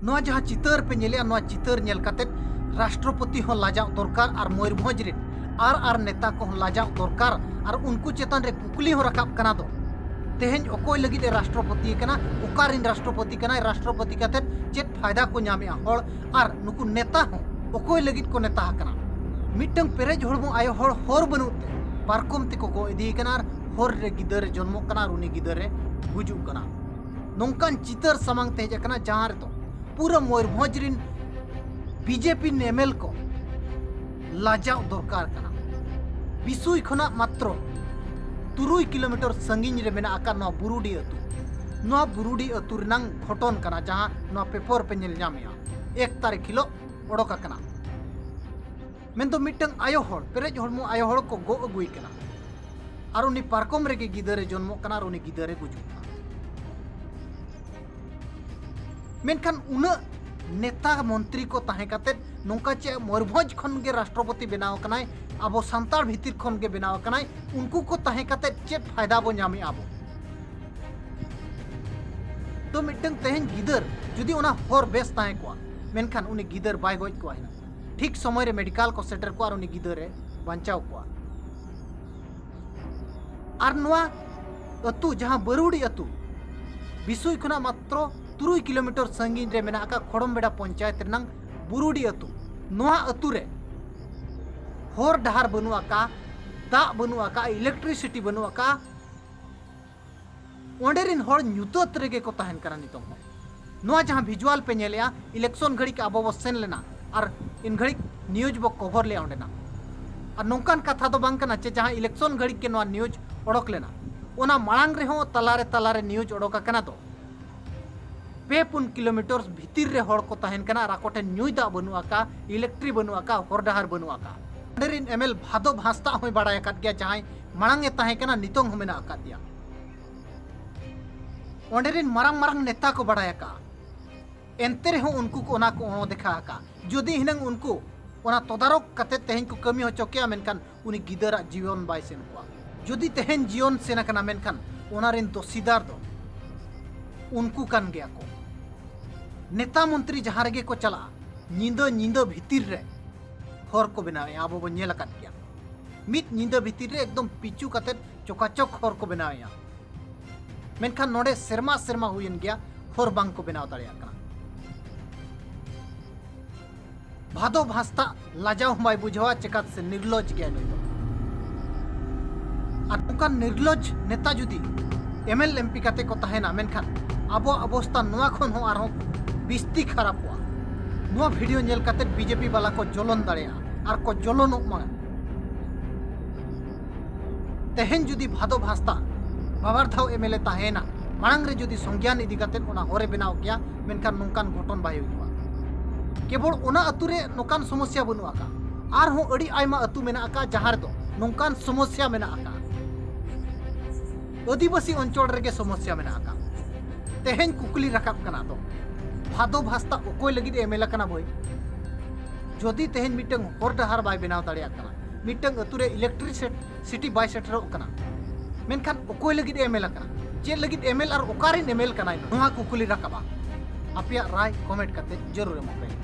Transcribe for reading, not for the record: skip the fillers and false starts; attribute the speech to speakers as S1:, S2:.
S1: नोआ जहाँ चितर पे नेले नोआ चितर नेल काते राष्ट्रपति हो लाजाव दरकार और मयूरभंज रे आर नेता को लाजाव दरकार और उनको चेतन रे कुकली हो रखाब कना दो तेहेन अकोय लगिद राष्ट्रपति कना उकारिन राष्ट्रपति कना राष्ट्रपति काते चेत फायदा को नामे हर और नुकु नेता हो अकोय लगिद को नेता कना मिटंग पेरेज हड़मो आयो हर हर बनुते पारकम ते को इदी कना हर रे गिदर जन्मो कना उनी गिदर रे गुजु कना नोंकान चितर सामांग तेज कना जहां रे तो पूरा मयूरभंज रिन बीजेपी नेमेल को लाजाव दरकार कना बिसुई खना मात्र 3 किलोमीटर संगीन रे मेना आका नो बुरुडी अतु रनांग घटन कना जहां नो पेपर पे नेल नामिया 1 तारीख किलो ओडोका कना मेन तो मिटंग आयो हड़ पेरेज हड़मो आयो हड़ को गो अगुई कना और उनी पारकम रे गिदरे जन्मो कना और उनी गिदरे गुजु मेनखान उना नेता मंत्री को ताहे काते नोंका चे मयूरभंज खन गे राष्ट्रपति बनाव कनाय आबो संताल भितिर खन गे बनाव कनाय उनको को ताहे काते चेत फायदा बो नामे आबो तो मिटंग तेहन गिदर जुदी उना हर बेस ताहे को मेनखान उनी गिदर बाय गoj को हिना ठीक समय रे मेडिकल को सेटर को और उनी गिदर रे बांचाव को और नोआ अतु जहां बरुडी अतु बिसुई खना मात्र 3 किलोमीटर संगीन रे मेना आका खड़मबेड़ा पंचायत रनांग बुरुडी अतु नोआ अतु रे हर डहार बनु आका दा बनु आका इलेक्ट्रिसिटी बनु आका ओंडेरिन हर न्यूतत रेगे को ताहन करा नितों नोआ जहां विजुअल पे नेलिया इलेक्शन घड़ी के आबो सेन लेना और इन घड़ी न्यूज बो कवर ले ओंडेना और नोंकान कथा दो बांग कना चे जहां इलेक्शन घड़ी के नोआ न्यूज ओडक लेना ओना मांग रे हो तलारे न्यूज ओडोका कना तो 2-3 किलोमीटर भीतर रे हड़ को ताहन कना राकोटे न्यूज दा बनु आका इलेक्ट्रिक बनु आका हर डहार बनु आका अंडरिन एमएल भादो भास्ता होय बाडाय काट गया जहां मांगे ताहे कना नितोंग होमेना आका दिया अंडरिन मारंग नेता को बाडाय का एंते रे हो उनको को ओना को देखा आका जदि हिनंग उनको ओना तदारक कते तेहन को कमी हो चोकिया मेनखान उनी गिदरा जीवन बाय सेन को जदि तेहन जीवन सेना कना मेनखान ओना रिन दोषीदार दो उनको कान गया को नेता मंत्री जहां रेगे को चला नींद भीतर रे हर को बनावे आबो बन नेल काट गया मित नींद भीतर रे एकदम पिचू कते चोकाचक हर को बनावे मेनखान नोडे सेरमा हुयन गया हर बांग को बनाव दाड़िया का भादो भास्ता लाजाव माय बुझवा चेकात से निर्लज गया नुई और उनका निर्लज नेता जुदी एमएल एमपी काते को ताहेना मेनखान आबो अवस्था नोआ खन हो आरो बिस्ती खराब हुआ नोआ वीडियो नेल काते बीजेपी वाला को जलन दाड़िया और को जलन मा तेहन जुदी भादो भास्ता बाबार धाव एमएलए ताहेना मांग रे जुदी संज्ञान इदी काते ओना हरे बनाव गया मेनखान नोंकान घटन बाय हुआ केवल ओना अतु रे नोकान समस्या बनु आका आर हो अड़ी आयमा अतु मेना आका जहार दो नोंकान समस्या मेना आका आदिवासी अंचल रेगे समस्या मेना आका तेहन कुकली रकाब कना दो भादो भास्ता ओकोय लगिद एमएलए कना बोय जदि तेहन मिटंग हर डहार बाय बनाव दाड़िया कना मिटंग अतु रे इलेक्ट्रिसिटी बाय सेटरो कना मेनखान ओकोय लगिद एमएलए कना जे लगिद एमएल और ओकारिन एमएल कना नोहा कुकली रकाबा आपिया राय कमेंट करते जरूर एमो पे।